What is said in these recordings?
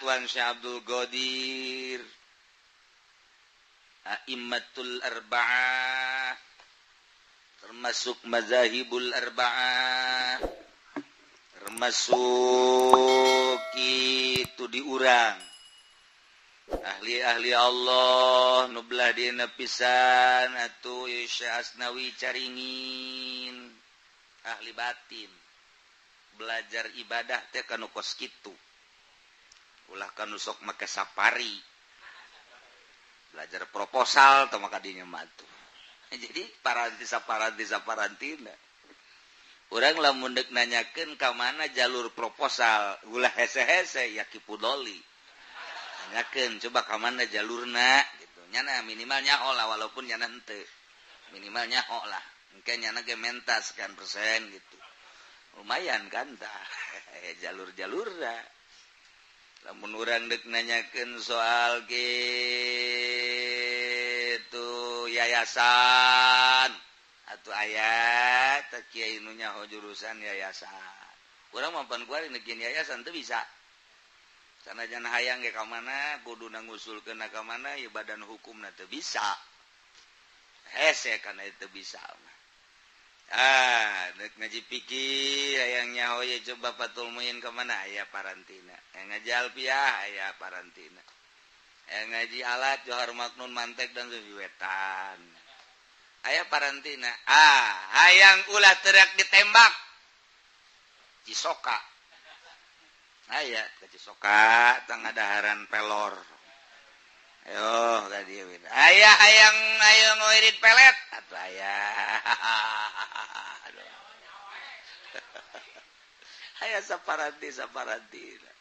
Tuan Syekh Abdul Qadir A'immatul Arba'ah termasuk mazahibul arba'ah termasuk itu diurang ahli-ahli Allah nublah dina pisan atuh Syekh Asnawi caringin ahli batin belajar ibadah teh kanu kos kitu ulah kanu sok make sapari belajar proposal teu maka dinya mah atuh. Jadi parantina urang lamun deuk nanyakeun ka mana jalur proposal ulah hese-hese ya kipudoli nanyakeun coba ka mana jalurna gitu nyana minimal nyaho lah walaupun nyana henteu minimal nyaho lah engke nyana ge menta sekian persen gitu lumayan kan tah jalur-jalurna lamun urang deuk nanyakeun soal gitu yayasan atau ayat tak kiai nu nyaho jurusan yayasan urang mampan kuari neugieun yayasan teu bisa sanajan hayang ge ka mana kuduna ngusulkeun ka mana ya badan hukumna teu bisa hese kana teu bisa dek ngaji pikir hayang nyaho ye coba patul muin ka mana aya parantina ngaji alfiah aya parantina ngaji alat johar maknun mantek dan suwiwetan aya parantina hayang ulah teriak ditembak Cisoka aya ke Cisoka tang adaharan pelor ayo tadi aya hayang ayo ngoirit pelet atuh aya aya saparantina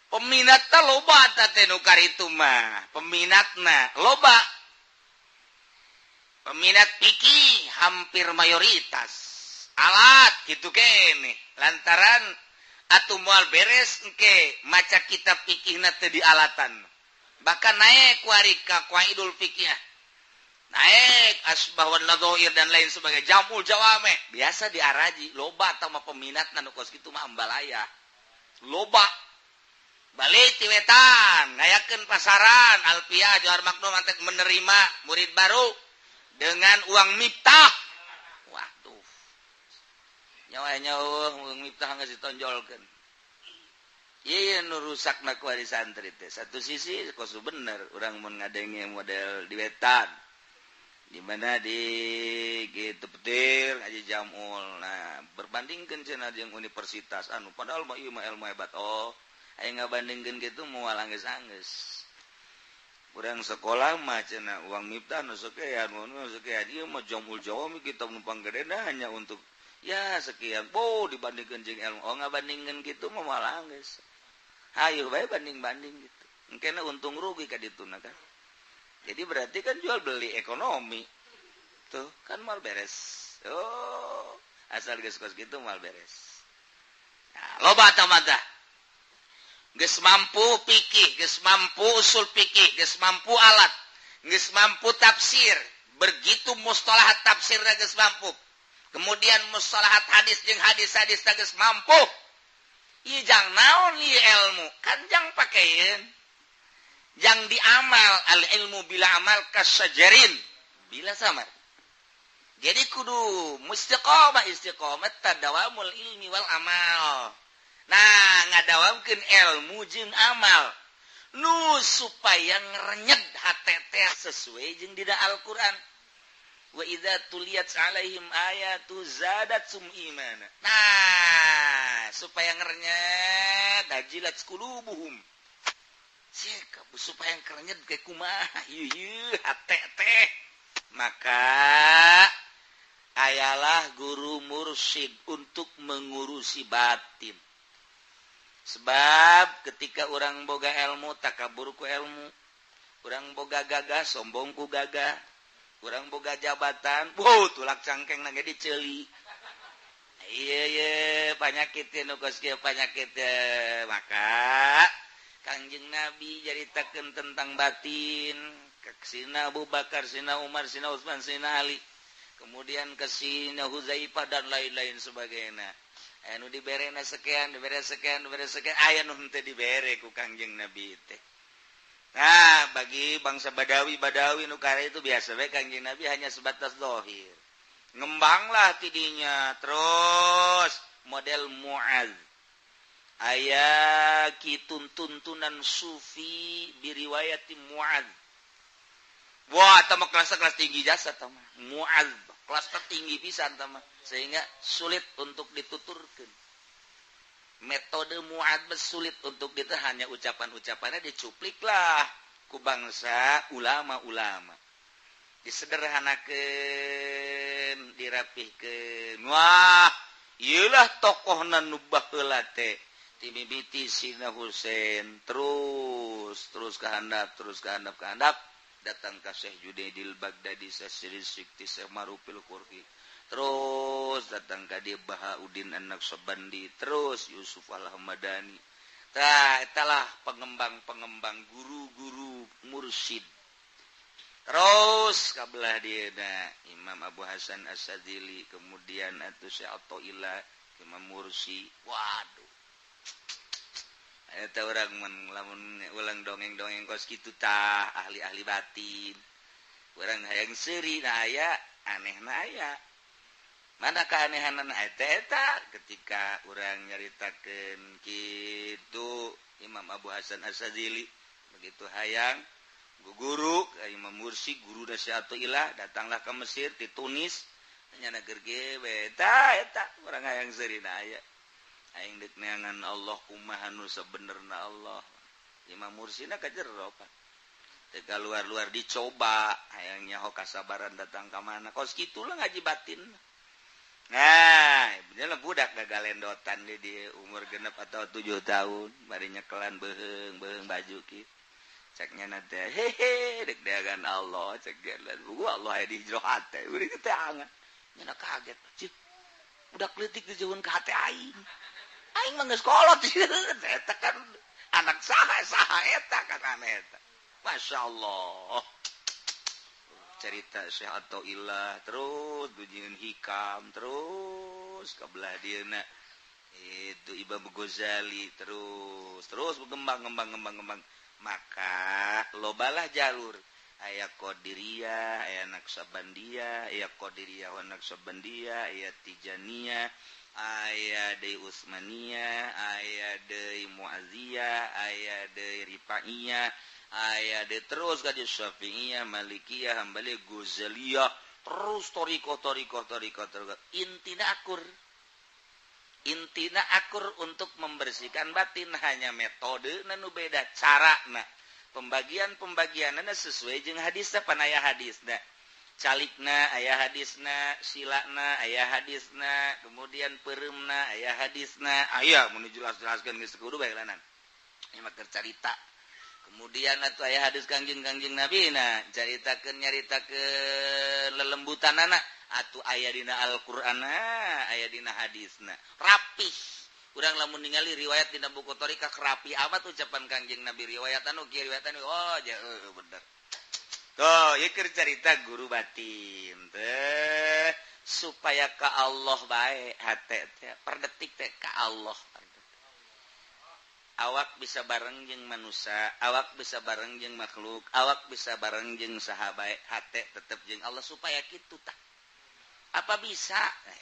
peminatna loba teh nu karitu mah peminatna loba peminat fikih hampir mayoritas alat gitu kene lantaran atuh moal beres engke maca kitab fikihna teu dialatan bahkan naik warika qaidul fikih naik asbah wan nadhair dan lain sebagainya jamul jawame biasa diaraji loba tah mah peminatna nu kos kitu mah ambalaya loba balik ti wetan ngayakeun pasaran alfiah johar maknun mantek menerima murid baru dengan uang miftah waduh nyawa uang miftah geus ditonjolkeun ieu nu rusakna ku ari santri teh satu sisi kosu bener urang mun ngadenge model di wetan di mana di gitu petir aja jamul nah berbandingkeun cenah jeung universitas anu padahal mah ieu mah ilmu hebat aya ngabandingkeun kitu moal anggeus-anggeus urang sekolah mah cenah uang miftah nu sakean nu sakean ieu mah jamul jawami kitab nu panggedena hanya untuk ya sekian dibandingkeun jeung ilmu ngabandingkeun kitu mah moal anggeus hayu bae banding-banding gitu engkena untung rugi ka dituna kan jadi berarti kan jual beli ekonomi tuh kan mal beres asal geus kos gitu mal beres nah loba tamata geus mampu fikih geus mampu usul fikih geus mampu alat geus mampu tafsir begitu mustalahat tafsirna geus mampu kemudian mustalahat hadis jeung hadis-hadis geus mampu ieu jang naon ieu ilmu kan jang pakeun jang diamal al ilmu bila amal kasajarin bila samar jadi kudu istiqomah tadawamul ilmi wal amal nah ngadawamkeun ilmu jeung amal nu supaya ngrenyed hate teh sesuai jeung dina Al-Qur'an wa idza tuliyat alaihim ayatu zadatsum imana nah supaya ngerenyed dajilat qulubuhum supaya kerenyet kayak kumaha ieu hate teh maka ayalah guru mursyid untuk mengurusi batin sebab ketika orang boga ilmu takabur ku ilmu orang boga gagah sombong ku gagah orang boga jabatan tulak cangkeng nage diceuli iya penyakit nu kos kieu penyakit maka Kangjeng Nabi jaritakeun tentang batin ke sina Abu Bakar, sina Umar, sina Utsman, sina Ali. Kemudian ke sina Huzaifah dan lain-lain sebagainya. anu diberena sekian aya nu henteu dibere ku Kangjeng Nabi teh. Nah, bagi bangsa Badawi nu kara itu biasa we Kangjeng Nabi hanya sebatas zahir. Ngembanglah tidinya terus model Mu'adz. Aya tuntunan sufi biriwayati Mu'adz. Wah, eta mah kelas tinggi jasa eta mah. Mu'adz, kelas tertinggi pisan eta mah. Sehingga sulit untuk dituturkeun. Metode Mu'adz sulit untuk kita hanya ucapan-ucapannya dicupliklah ku bangsa ulama-ulama. Disederhanakeun, dirapihkeun. Wah, ieulah tokohna nu baheula teh. Ti mimiti Sina Husein terus ke handap datang ka Syekh Junaidil Baghdadi Syekh Sikti Syekh Marufil Qur'i. Terus datang ka dia Bahauddin An-Naqsabandi, terus Yusuf Al-Hamadani. Tah etalah pengembang guru-guru mursyid. Terus kabelah dia Imam Abu Hasan As-Sadzili, kemudian atuh Syekh Athaillah, Imam Mursi. Waduh. Eta urang lamun ulang dongeng-dongeng kos kitu tah ahli-ahli batin. Urang hayang seuri na aya, anehna aya. Mana keanehanan eta ketika urang nyaritakeun kitu Imam Abu Hasan As-Sadzili begitu hayang guru Imam Mursi guru Syekh Athaillah datanglah ke Mesir di Tunis nyana gerge eta urang hayang seuri na aya. Aing deuk neangan Allah kumaha nu sabenerna Allah. Imam Mursina ka jero Pak. Teu luar dicoba hayang nyaho kasabaran datang ka mana. Kos kitu lah ngaji batin. Nah, bener budak gagalendotan di umur genep atau 7 tahun, bari nyekelan beheung baju kieu. Cek nyana teh, hehe, dek dagan Allah, cek gelan. Allah aya di jero hate, urang teh angan. Nyana kaget, cik. Budak leutik dijeueun ka hate aing. Aing mah geus kolot eta kan anak saha eta kan eta. Masyaallah. Cerita Syekh Athaillah terus dujieun hikam terus kabelah dieuna itu Imam Ghazali terus berkembang maka lobalah jalur aya Qadiriyah aya Naqsabandiyah aya Qadiriyah wa Naqsabandiyah aya Tijaniyah aya deui Utsmaniyah aya deui Mu'adziyah aya deui Rifaiyah aya de terus ka Syafi'iyah, Malikiyah, Hambali, Ghazaliyah, terus toriko intina akur untuk membersihkan batin hanya metode nu beda carana pembagianna sesuai jeung hadisna panaya hadisna calikna aya hadisna silana aya hadisna kemudian pereumna aya hadisna aya mun jelas-jelaskeun geus kudu bae lanan ieu mah carita. Kemudian atuh aya hadis Kangjeng Nabi nyaritakeun lelembutanana atuh aya dina Al-Qur'an aya dina hadisna rapih urang lamun ningali riwayat dina buku Thariqah rapi amat ucapan Kangjeng Nabi riwayat anu kieu riwayat anu bener tuh ieu keur carita guru batin teh supaya ka Allah bae hate teh per detik teh ka Allah. Awak bisa bareng jeung manusia, awak bisa bareng jeung makhluk, awak bisa bareng jeung sahabat, hate tetep jeung Allah supaya kitu tah. Apa bisa?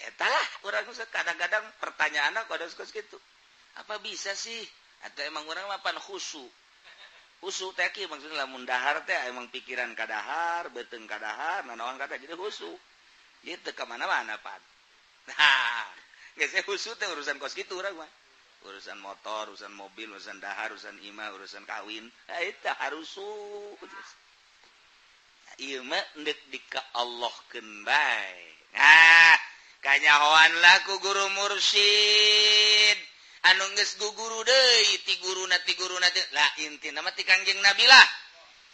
Eta lah urang kadang-kadang pertanyaanna kodos kitu. Apa bisa sih? Atau emang urang mah pan khusu. Khusu teh kieu maksudna lamun dahar teh emang pikiran ka dahar, beuteung ka dahar, nanaon kata jadi khusu. Ieu teu ka mana-mana pan. Nah, geus khusu teh urusan kos kitu urang mah. Urusan motor, urusan mobil, urusan dahar, urusan imah, urusan kawin. Eta harus ieu mah neuk dika Allahkeun bae. Nah, kanyahoan lah ku guru mursyid anu geus guguru deui ti guruna teh. Lah intina mah ti Kangjeng Nabi lah.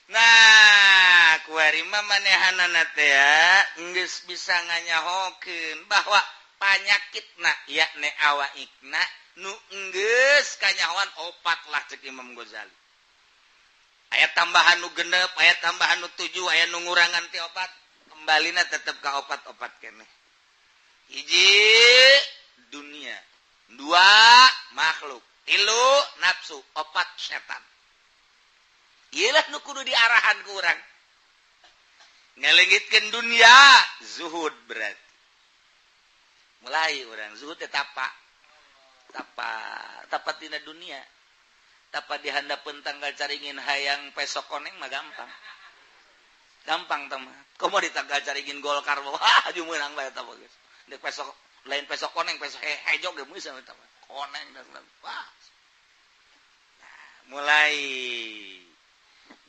Nah, kuari mah manehanana teh geus bisa nganyahokeun bahwa panyakitna yakni awaikna nu enggeus kanyahoan opat lah cek Imam Ghazali. Aya tambahan nu genep, aya tambahan nu 7, aya nu ngurangan ti opat, kembalina tetep ka opat-opat keneh. Hiji dunia dua makhluk, tilu nafsu, opat setan. Iyalah nu kudu diarahan ku urang. Ngalengitkeun dunia zuhud berarti. Mulai urang zuhud teh tapa tina dunia. Tapa dihandapeun tanggal caringin hayang pesok koneng mah gampang. Gampang teh mah. Komo di tanggal caringin Golkar mah wah aju meunang bae eta mah geus. Dek pesok lain pesok koneng pesok hejo ge meusah eta mah. Koneng dan wah. Nah, mulai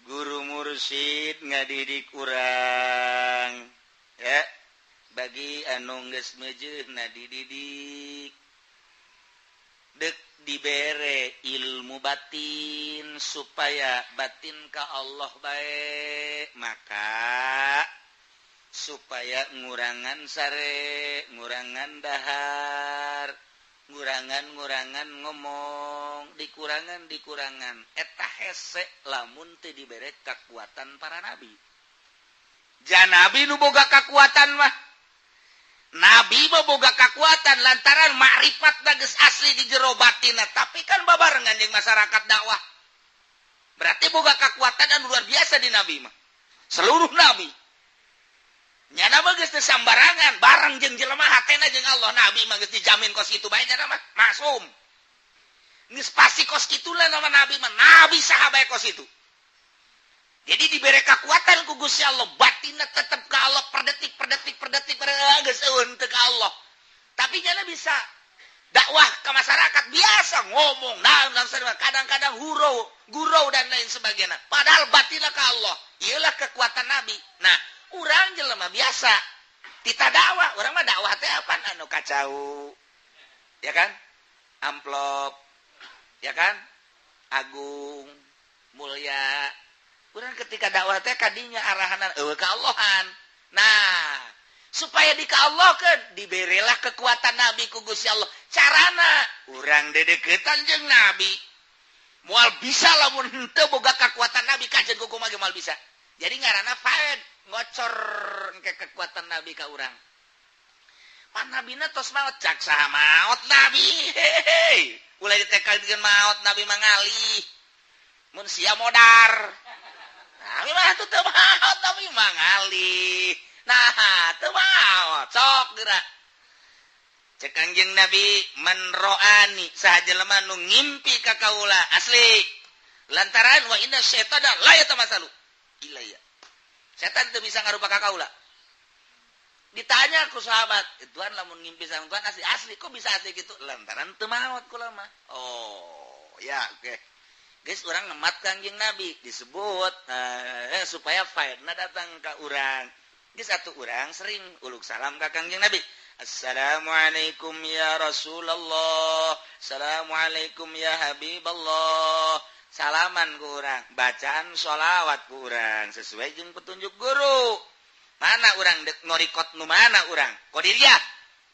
guru mursyid ngadidik urang ya bagi anu geus meujeuhna dididik dek dibere ilmu batin supaya batin ka Allah bae maka supaya ngurangan sare ngurangan dahar ngurangan ngomong dikurangan eta hese lamun teu dibere kakuatan para nabi. Jan nabi nu boga kakuatan mah nabi mah boga kakuatan lantaran makrifat geus asli di jero batinna tapi kan babarengan jeung masyarakat dakwah berarti boga kakuatan anu luar biasa di nabi mah seluruh nabi nya nama geus teu sambarangan bareng jeung jelema hatena jeung Allah nabi mah geus dijamin kos kitu bae nya nama maksum geus pasti kos kitu lah nama nabi mah nabi saha bae kos itu jadi dibere kekuatan ku Gusti Allah batinna tetep ka Allah per detik geus eueun teu ka Allah tapi nya bisa dakwah ke masyarakat biasa ngomong naon kadang-kadang gurau dan lain sebagainya padahal batinna ka Allah iyalah kekuatan nabi. Nah urang jelema biasa tita dakwah urang mah dakwah teh apaan anu kacau ya kan amplop ya kan agung mulia urang ketika dakwah teh kadinya arahanan eueuh ka Allahan. Nah supaya di ka Allah kan diberilah kekuatan nabi ku Gusti Allah carana urang dedeketan jeung nabi moal bisa lamun henteu boga kekuatan nabi kajen kumaha ge moal bisa jadi ngaranna faed ngocor ke kekuatan nabi ka urang. Pan nabina tos maot cak saha maot nabi. Hehehe. Ulah ditekalikeun maot nabi mangalih. Mun sia modar. Nabi mah teu maot nabi mangalih. Nah, teu maot sok geura. Cek Kangjeng Nabi man roani saha jelema nu ngimpi ka kaula asli. Lantaran wa inna syaitana la yatamasalu ilayya. Setan itu bisa ngarupa ka kaula. Ditanya ku sahabat, Tuhan lamun ngimpi sama Tuhan asli kok bisa asli gitu? Lantaran teu maot kula mah. Oh, ya oke. Okay. Guys, urang ngemat Kangjeng Nabi disebut supaya faedna datang ka urang. Geus atuh urang sering uluk salam ka Kangjeng Nabi. Assalamualaikum ya Rasulullah. Assalamualaikum ya Habiballah. Salaman ku urang, bacaan sholawat ku urang sesuai jeung petunjuk guru. Mana urang dek ngorikot nu mana urang? Qadiriyah.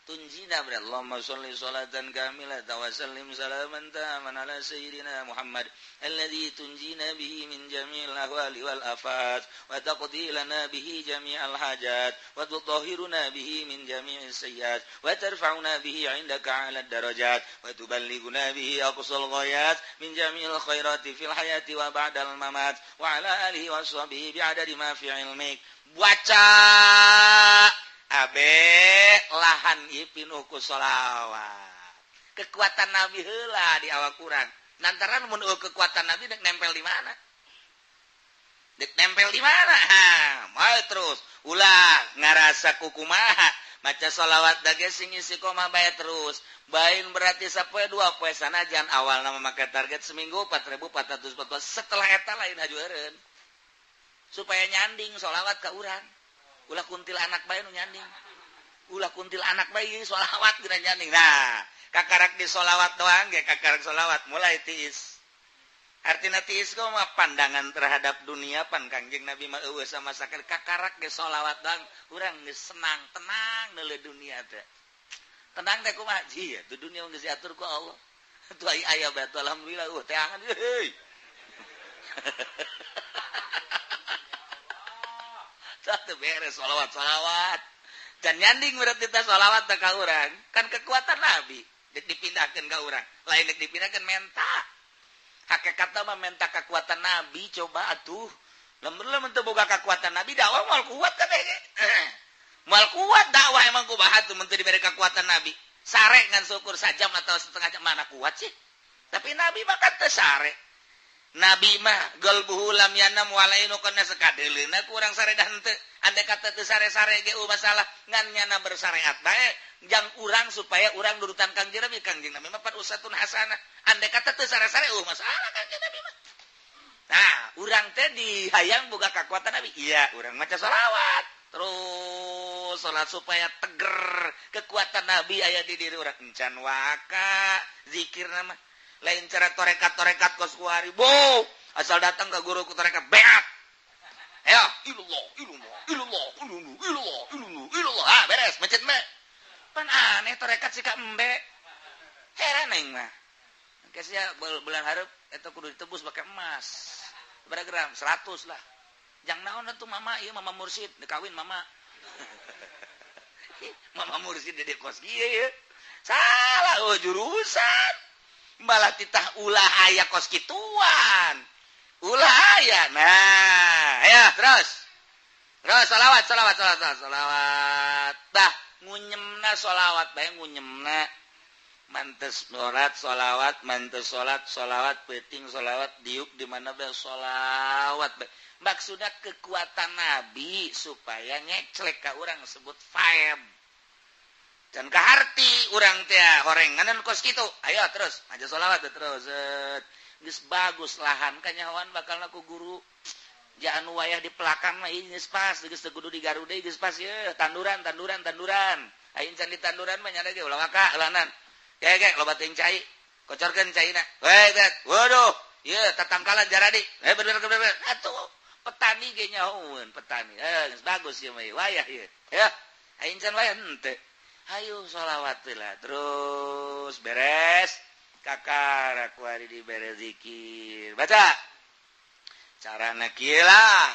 Tunjina ber Allahumma sholli sholatan kamilatan wa sallim salaman taman ala sayyidina Muhammad alladzi tunjina bihi min jami'il ahwali wal afat wa taqdi lana bihi jami'al hajat wa tutahhiruna bihi min jami'is sayyiat wa tarfa'una bihi 'indaka 'ala darajat wa tuballighuna bihi aqsal ghayat min jami'il khairati fil hayati wa ba'dal mamat wa 'ala alihi washabihi bi'adadi ma fi 'ilmik. Baca abe lahan ipinuh ku sholawat. Kekuatan Nabi heula di awak kurang. Lantaran mun kekuatan Nabi dek nempel di mana? Dek nempel di mana? Ha, moal terus ulah ngarasa kukumaha maca sholawat dage sing istiqomah bae terus. Bain berarti sapoe 2 poe sanajan awal nama make target seminggu 4.414 setelah eta lain hajueureun. Supaya nyanding sholawat ka urang. Ulah kuntil anak bae nu nyanding. Ulah kuntil anak bae sholawat geura nyanding. Nah, kakarak di sholawat doang ge kakarak sholawat mulai tiis. Artina tiis ku mah pandangan terhadap dunia pan Kangjeng Nabi mah eueuh sama sakit kakarak ge sholawat doang urang geus senang tenang deuleu dunia teh. Tenang teh kumaha? Ji, tu dunia geus diatur ku Allah. Tu aya bae alhamdulillah teh angan heuy. Satu beres sholawat dan nyanding berarti kita sholawat ka urang kan kekuatan Nabi dipindahkan ke orang lain dipindahkan menta hakikat mah menta kekuatan nabi coba atuh lamun teu boga kekuatan nabi dakwah moal kuat kan moal kuat dakwah emang kumaha tuh mun teu diberi kekuatan nabi sare ngan syukur sajam atau setengah jam mana kuat sih tapi nabi mah kan teu sare nabi mah galbuhu lam yanam walainu kana sakadeulina kurang sare dan teu andai kata teu sare-sare ge masalah ngan nyana bersyariat bae jang urang supaya urang nurutan Kangjeng Nabi Kangjeng Nabi mah usatun hasanah andai kata teu sare-sare masalah Kangjeng Nabi mah nah urang teh dihayang boga kekuatan nabi iya urang maca sholawat terus salat supaya teger kekuatan nabi aya di diri urang encan waka zikir nama lain cara torekat kos kuari bo asal datang ke guru ku torekat beak ayo ilallah ah beres macet mah pan aneh torekat sika embe heran aing mah kesnya bulan hareup eta kudu ditebus pakai emas berapa gram 100 lah jang naon atuh mama ieu mama mursyid dikawin mama mama mursyid di kos kieu ya salah jurusan malah titah ulah aya kos kituan ulah aya nah ayo terus salawat dah ngunyemna sholawat bae ngunyemna mantes sholawat mantes sholawat penting sholawat diuk di mana bel sholawat maksudnya kekuatan nabi supaya ngeclek ka urang sebut vibe dan kaharti urang teh horenganan kos kitu ayo terus aja sholawat terus geus bagus lahan kanyahoan bakal aku guru jangan wayah di pelakang mah ieu geus pas geus teu kudu digarude geus pas ye tanduran aing can di tanduran mah nyada ge ulah waka lahanan Kek, loba teuing cai. Kocorkeun caina. Weh, waduh. Ieu tatangkalan jaradi. Bener. Atuh petani ge nyahoeun, petani. Geus bagus ieu mah wayah ieu. Ya. Aing can wayah henteu. Hayu sholawat lah. Terus beres. Kakak aku hari dibere zikir. Baca. Carana kieu lah.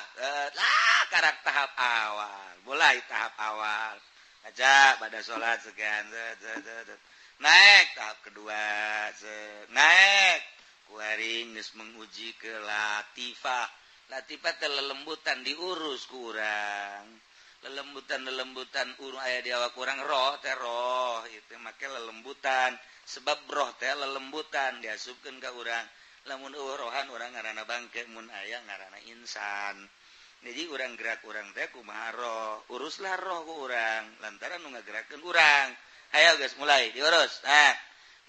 Karak tahap awal. Mulai tahap awal. Baca pada sholat sekian. Naik tahap kedua naik kuaring geus menguji ke latifah teh lelembutan diurus kurang lelembutan urang aya di awak kurang roh itu make lelembutan sebab roh teh lelembutan diasupkeun ka urang lamun rohan urang ngaranna bangke mun aya ngaranna insan jadi urang gerak urang teh kumaha roh uruslah roh ku urang lantaran nu ngagerakeun urang. Ayo guys mulai diurus.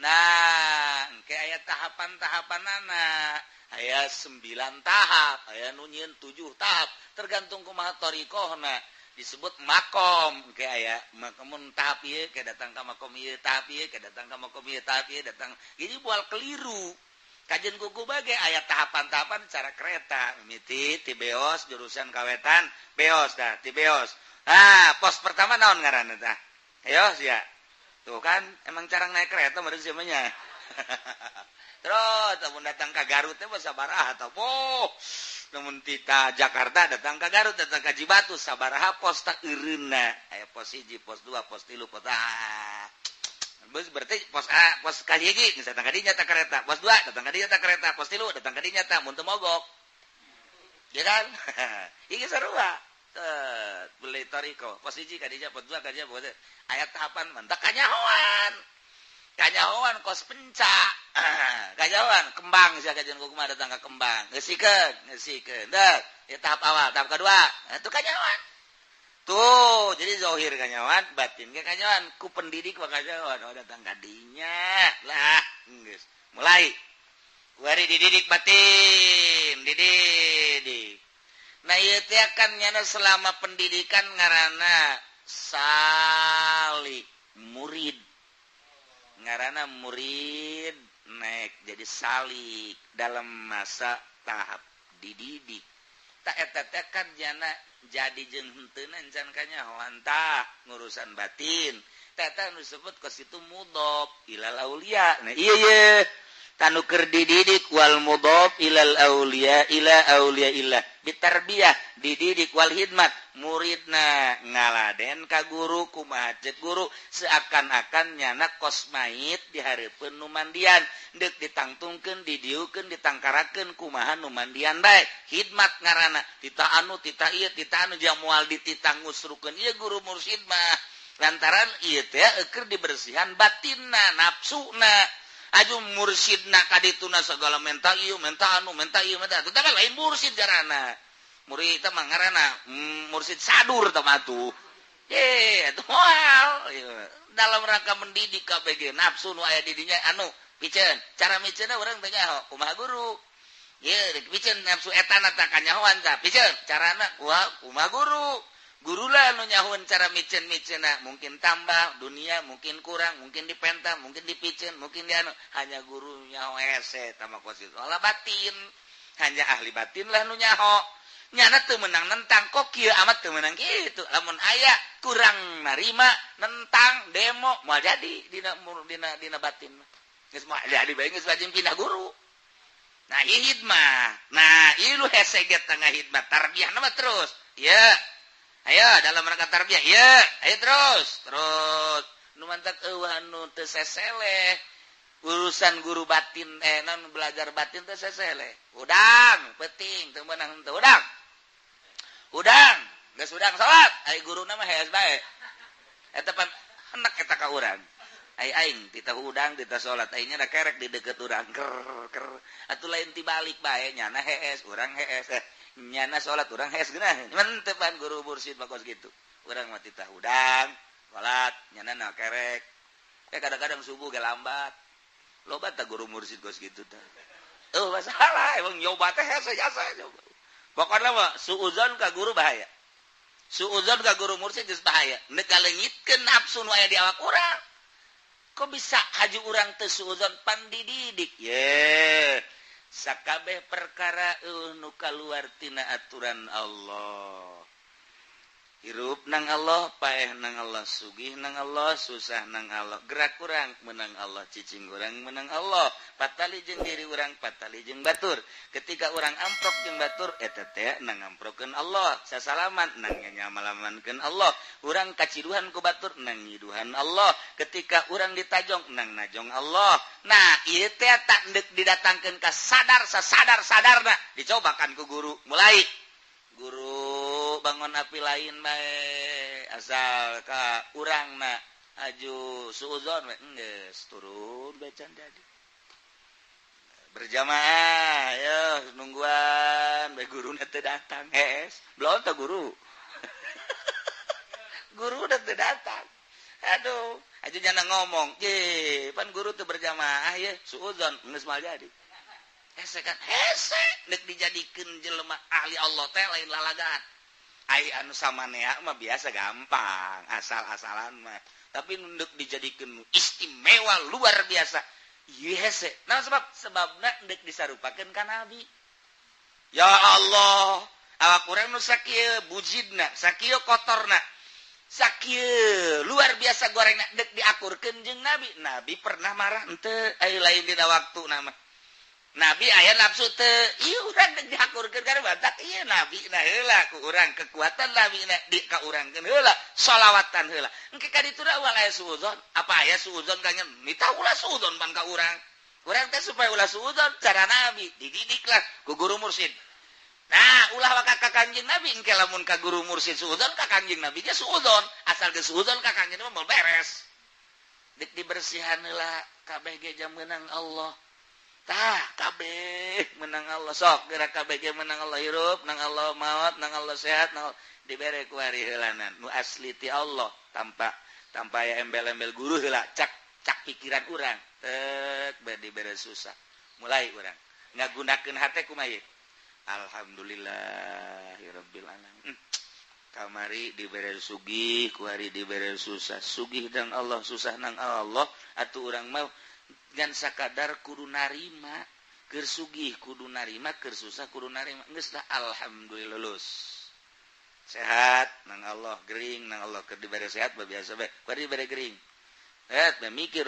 Nah, engke aya tahapan-tahapanana. Aya 9 tahap, aya nu nyieun 7 tahap, tergantung kumaha thariqahna. Disebut makom, engke aya makomun tahap ieu ke datang ka makom ieu, tahap ieu ke datang ka makom ieu, tahap ieu datang. Jadi moal keliru. Kajian kuku bage aya tahapan-tahapan cara kereta. Mimiti ti beos jurusan kawetan, beos dah, ti beos. Pos pertama naon ngaranna tah? Ayo sia. Tuh kan, emang carang naik kereta menurut siapanya. Terus, namun datang ke Garut, sabaraha atau namun kita Jakarta datang ke Garut, datang ke Jibatu, sabaraha pos tak irina. Ayo pos 1, pos 2, pos 3, pos berarti pos A, pos kajigi, datang ke dinya tak kereta. Pos 2, datang ke dinya tak kereta. Pos 3, datang ke dinya tak, muntah mogok. Ya kan? Ini sarua. Beli toriko pos 1 kadinya pos 2 kadinya pos ayat tahapan mantak kanyahoan kos pencak kanyahoan kembang sia kajian kumaha datang ka kembang ngeusikeun dah ya tahap awal tahap kedua itu kanyahoan tuh jadi zahir kanyahoan batin ge kanyahoan ku pendidik wa kanyahoan datang kadinya lah geus mulai wari dididik batin dididik. Nah ieu teh kan nyana selama pendidikan ngaranna salik murid. Ngaranna murid naik jadi salik dalam masa tahap dididik. Tak eta teh kan nyana jadi jeung henteuna encan kanyahoan tah ngurusan batin. Teh nu disebut kos itu mudhof ilal auliya. Nah ieu tanuker dididik wal mudhaf ilal auliya ila auliya illah bitarbiyah dididik wal hidmat muridna ngaladen ka guru kumaha ceuk guru seakan-akan nyana kosmait dihareupeun nu mandian deuk ditangtungkeun didieukeun ditangkarakeun kumaha nu mandian bae hidmat ngaranna tita anu tita ieu tita anu jang moal dititang ngusrukeun ieu guru mursyid mah lantaran ieu teh keur dibersihan batinna nafsuna aju mursyidna kadituna segala menta ieu menta anu menta ieu menta tetapi lain mursyid garana murid teh mah ngaranna mursyid sadur teh mah tuh atuh moal dalam rangka mendidik KBG nafsu nu aya di dinya anu piceun cara miceunna urang teh nyaho kumaha guru ieu piceun nafsu etana teh kanyahoan tah piceun carana kumaha guru lah nu nyahoan cara miceun-miceunna mungkin tambah dunia mungkin kurang mungkin dipenta mungkin dipiceun mungkin dianu hanya guru nyaho hese tah mah kosit olah batin hanya ahli batin lah nu nyaho nyana teu meunang nentang kok kieu amat teu meunang kitu lamun aya kurang narima nentang demo moal jadi dina batin geus moal jadi bae geus wajib pindah guru nah ieu hidmah nah ieu lu hese get tengah hidmah tarbiyah mah terus ya ayo dalam rangka tarbiyah ya ayo terus nu mantak eueuh anu teu seseleh urusan guru batin non belajar batin teh sesele udang penting teu meunang henteu udang geus udang salat ai guruna mah hees bae eta pan hendak eta ka urang ai aing tita udang tita salat aingnya da kerek di deukeut urang ker atuh lain tibalik bae nyana hees urang hees nyana salat urang hees geunah menteu pan guru mursyid mah kos kitu urang mah tita udang salat nyana na kerek kadang-kadang subuh ge lambat loba tah guru mursyid kos kitu tah masalah emang nyoba teh hese jasa nyoba pokona mah suudzon ka guru bahaya suudzon ka guru mursyid geus bahaya neuk kaleungitkeun nafsu nu aya di awak urang kok bisa haju urang teu suudzon pan dididik ye sakabeh perkara nu kaluar tina aturan Allah hirup nang Allah paeh nang Allah sugih nang Allah susah nang Allah gerak urang menang Allah cicing urang menang Allah patali jeung diri urang patali jeung batur ketika urang amprok jeung batur eta teh nang amprokeun Allah sasalaman nang nyamalamankeun Allah urang kaciduhan ku batur nang nyiduhan Allah ketika urang ditajong nang najong Allah nah ieu teh tak deuk didatangkeun ka sadarna dicobakan ku guru mulai guru bangun api lain bae asal ka urangna aju suudzon we geus turun bae can jadi berjamaah yo nungguan bae guruna teu datang hees belum teh guru guru udah teu datang aduh aju nyana ngomong je pan guru teu berjamaah ye suudzon geus moal jadi hese kan hese nek dijadikeun jelema ahli Allah teh lain lalagaan ai anu samanea mah biasa gampang asal-asalan mah tapi nek dijadikeun istimewa luar biasa ieu hese nah sebabna nek disarupakeun ka nabi ya Allah awak urang nu sakieu bujidna sakieu kotorna sakieu luar biasa gorengna nek diakurkeun jeung nabi pernah marah henteu ai lain dina waktuna mah nabi aya nafsu teu ieu urang geus dihakurkeun kana batak ieu nabi na heula ku urang kekuatan nabi na di ka urangkeun heula shalawatan heula engke ka ditu da ulah aya suudzon apa aya suudzon ka nyen mita ulah suudzon pan ka urang teh supaya ulah suudzon cara nabi dididiklah ku guru mursyid nah ulah waka ka kanjing nabi engke lamun ka guru mursyid suudzon ka kanjing nabi ge suudzon asal geus suudzon ka kanjing mah moal beres dik dibersihan heula kabeh ge jam meunang Allah tah kabeh menang Allah sok gerak kabeh ge menang Allah hirup nang Allah maot nang Allah sehat nang dibere ku ari heulanan nu asli ti Allah tanpa aya embel-embel guru heula cak pikiran urang teuk bae dibere susah mulai urang ngagunakeun hate kumaha alhamdulillahirabbil alamin kamari dibere sugih ku hari dibere susah sugih nang Allah susah nang Allah atuh urang mah ngan sakadar kudu narima keur sugih kudu narima keur susah kudu narima geus lah alhamdulillah lulus sehat nang Allah gering nang Allah keur dibere sehat biasa bae keur dibere gering mikir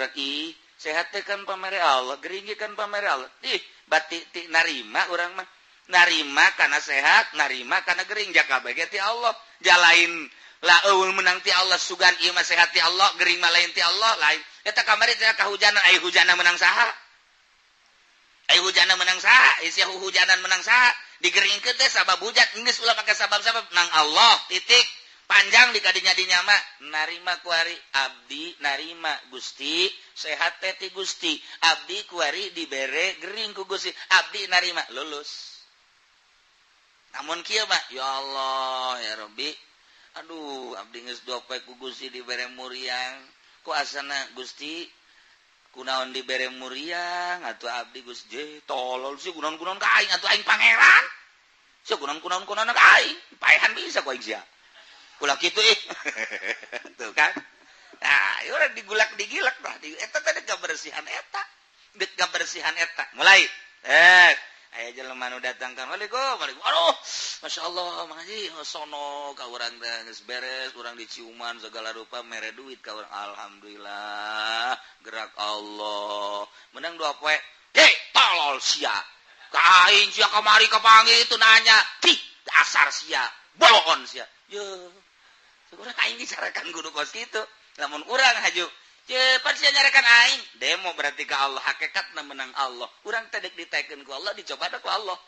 sehat kan pamere Allah, gering kan pamere Allah. Batik narima urang mah. Narima karena sehat, narima karena gering, jaka kabeh ti Allah. Jalain la eueul menang ti Allah, sugan ieu mah sehat ti Allah, gering mah lain ti Allah, lain. Eta kamari teh kahujanan, aya hujanna menang saha? Aya hujanna menang saha? Isi hujanan menang saha? Digeringkeun teh sabab hujan, geus ulah make sabab-sabab menang Allah, titik. Panjang di kadinya dinyama, narima kuari abdi, narima Gusti, sehat teh ti Gusti. Abdi kuari dibere gering ku Gusti, abdi narima lulus. Namun kieu mah, ya Allah, ya Rabbi, aduh, abdi geus dope ku Gusti dibere muriang. Ku asana Gusti kunaon dibere muriang atuh abdi Gusti tolol sih kunaon-kunaon ka aing atuh aing pangeran. Sia kunaon-kunaon ka aing, paehan bisa ku aing sia. Ulah kitu tuh kan. Nah, urang digilak tah. Eta teh kebersihan eta. Deuk kebersihan eta. Mulai. Aya jelema nu datang ka Waalaikumsalam. Aduh, masyaallah Mang Haji sono ka urang teh geus beres, urang diciuman segala rupa mere duit ka urang. Alhamdulillah, gerak Allah. Menang 2 poe. Tolol sia. Ka aing sia kamari kapanggih itu nanya. Dasar sia. Bolon sia. Yo. Urang aing disarekan kudu kos kitu. Lamun urang haju, cepat sia nyarekan aing. Demo berarti ka Allah, hakikatna menang Allah. Urang teh ditekeun ku Allah, dicoba ku Allah.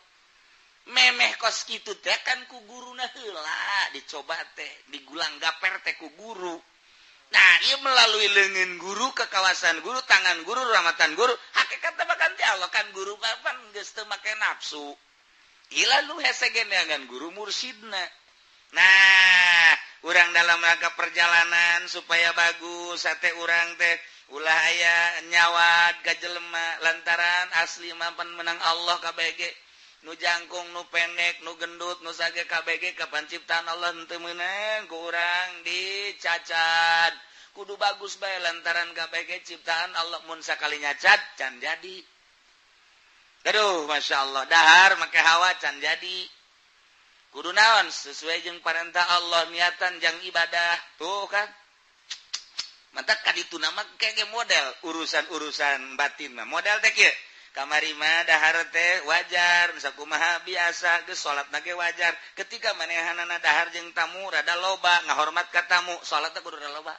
Memeh kos kitu teh kan ku guruna heula, dicoba teh, digulang gaper teh ku guru. Nah, ieu melalui leungeun guru ke kawasan guru, tangan guru, rahmatan guru, hakikatna bakal ti Allah kan guru pan geus teu make nafsu. Ila lu hese geneangan guru mursidna. Nah, urang dalam rangka perjalanan supaya bagus sate urang teh ulah aya nyawad ka jelema lantaran asli mapan menang Allah KBG nu jangkung nu pendek nu gendut nu sage KBG ka panciptaan Allah henteu meunang ku urang dicacad kudu bagus bae lantaran KBG ciptaan Allah mun sakali nyacat can jadi. Aduh masyaallah dahar make hawa can jadi. Kudu naon sesuai jeung perintah Allah niatan jang ibadah tuh kan mantap kaditu nama kege model urusan batin mah model teh kieu kamari mah dahar teh wajar sakumaha biasa geus salatna ge wajar ketika manehanana dahar jeung tamu rada loba ngahormat ka tamu salatna kudu rada loba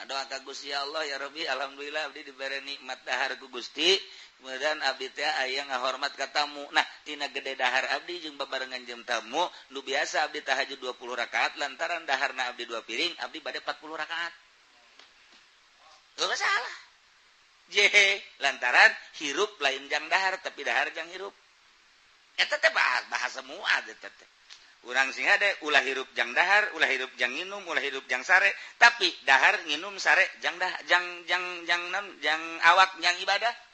doa ka Gusti Allah ya Rabbi alhamdulillah abdi dibere nikmat dahar ku Gusti kemudian abdi teh aya ngahormat ka tamu. Nah, tina gede dahar abdi jeung babarengan jeung tamu, nu biasa abdi tahajud 20 rakaat lantaran daharna abdi 2 piring, abdi bade 40 rakaat. Teu masalah. Lantaran hirup lain jang dahar tapi dahar jang hirup. Eta teh bahasa muad eta teh. Urang sing hade ulah hirup jang dahar, ulah hirup jang nginum, ulah hirup jang sare, tapi dahar nginum sare jang jang awak jang ibadah.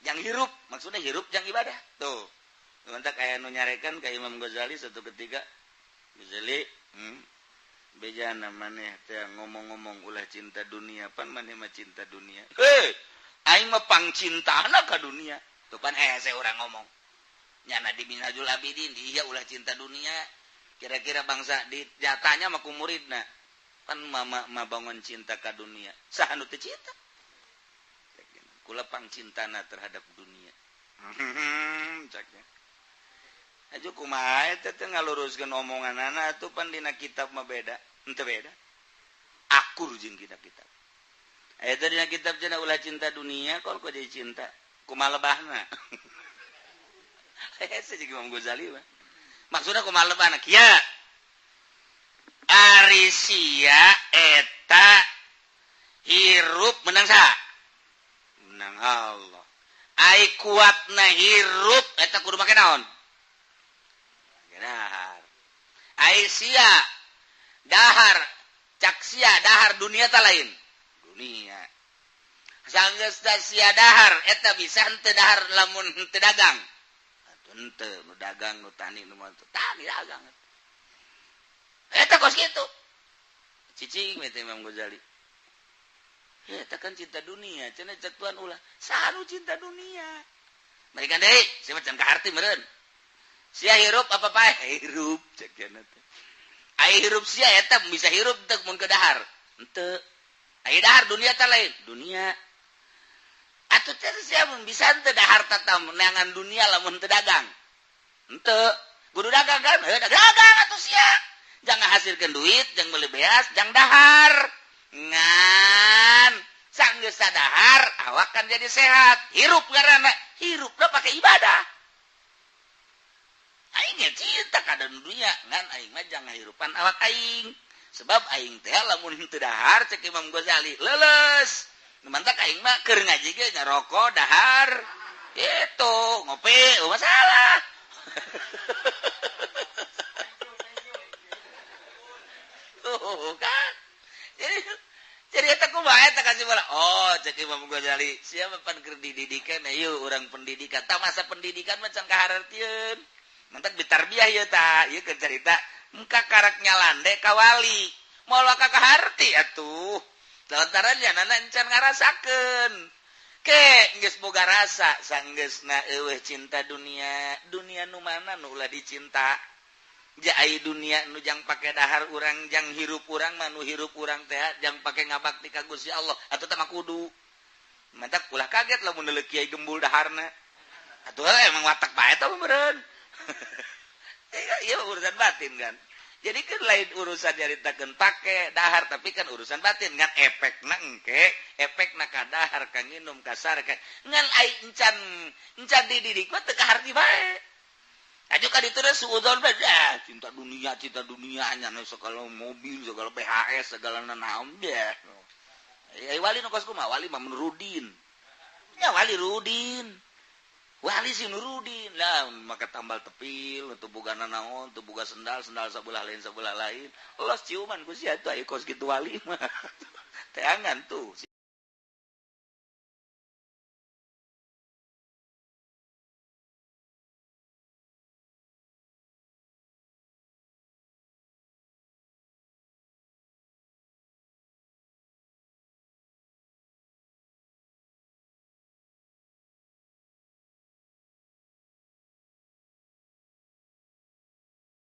Yang hirup, maksudnya hirup yang ibadah. Tuh. Mantak aya nu nyarekan ka Imam Ghazali satu ketika. Ghazali, bejana maneh teh ngomong-ngomong ulah cinta dunia, pan maneh mah cinta dunia. Aing mah pangcintana ka dunia. Tuh pan hese urang ngomong. Nyana di Minhajul Abidin dia ulah cinta dunia. Kira-kira bangsa di jatanya mah ku muridna. Pan mama bangun cinta ka dunia. Saha nu teu cinta? Kula pangcintana terhadap dunia. Caknya. Aju kumaha eta teh ngaluruskeun omonganana atuh pan dina kitab mah beda. Henteu beda. Akur jeung kitab-kitab. Eta dina kitab cenah ulah cinta dunia kok jadi cinta. Kumaha lebahna. Hese jeung Imam Ghazali mah. Maksudna kumaha lebahna? Kieu. Ari sia eta hirup menang saha? Menang Allah. Ai kuatna hirup eta kudu make naon? Dahar. Ai sia dahar cak sia dahar dunia ta lain. Dunia. Sanggeus sia dahar eta bisa henteu dahar lamun henteu dagang. Atuh henteu nu dagang nu tani nu mah tani dagang. Eta kos kitu. Cicing mete Imam Ghazali. Ya, kan cinta dunia, cenah cek Tuhan ulah. Saru cinta dunia. Mereka deui, sia can kaharti meureun. Sia hirup apa pae? Hirup cek cenah teh. Ai hirup sia eta bisa hirup teu mun ke dahar. Henteu. dahar dunia tak lain dunia atuh siapa bisa teu dahar tata menangan dunia lamun teu dagang henteu kudu dagang kan dagang atuh sia jangan hasilkan duit jangan beli beas jangan dahar ngan sanggeus sadahar awak kan jadi sehat hirup ngaranna hirup da pakai ibadah aing ge cinta ka dunia ngan aing mah jangan hirupan awak aing sebab aing teh lamun teu dahar cek Imam Ghazali leuleus mantak aing mah keur ngaji ge ngarokok dahar gitu ngopi masalah kan jadi eta kumaha eta kasih bola oh cek Imam Ghazali siapa pan keur dididikan ayo urang pendidikan tah masa pendidikan mah can kahartieun mantak bitarbiyah ieu tah ieu keur carita muka karaknya lande kawali moal ka kaharti atuh lantaran janana encan ngarasakeun ke geus boga rasa sanggeusna eueuh cinta dunia nu mana nu ulah dicinta ja ai dunia nu jang pake dahar urang jang hirup urang mah nu hirup urang teh jang pake ngabakti ka Gusti Allah atuh teh mah kudu mantak ulah kaget lamun deuleu kiai gembul daharna atuh emang watak bae tah meureun iya urusan batin kan jadi kan lain urusan nyaritakeun pake dahar tapi kan urusan batin ngan efekna engke efekna ka dahar ka nginum ka sarek ngan ai encan dididik mah teu kaharti bae aju ka ditu teh suudzon bae cinta dunia nya segala mobil segala BHS segala naon deh wali nu kos kumaha wali mah Nurudin nya wali Rudin wali si Nurudin lah maka tambal tepil untuk boga naon untuk boga sendal sabelah lain los ciuman ku sia atuh aya kos kitu wali mah teangan tuh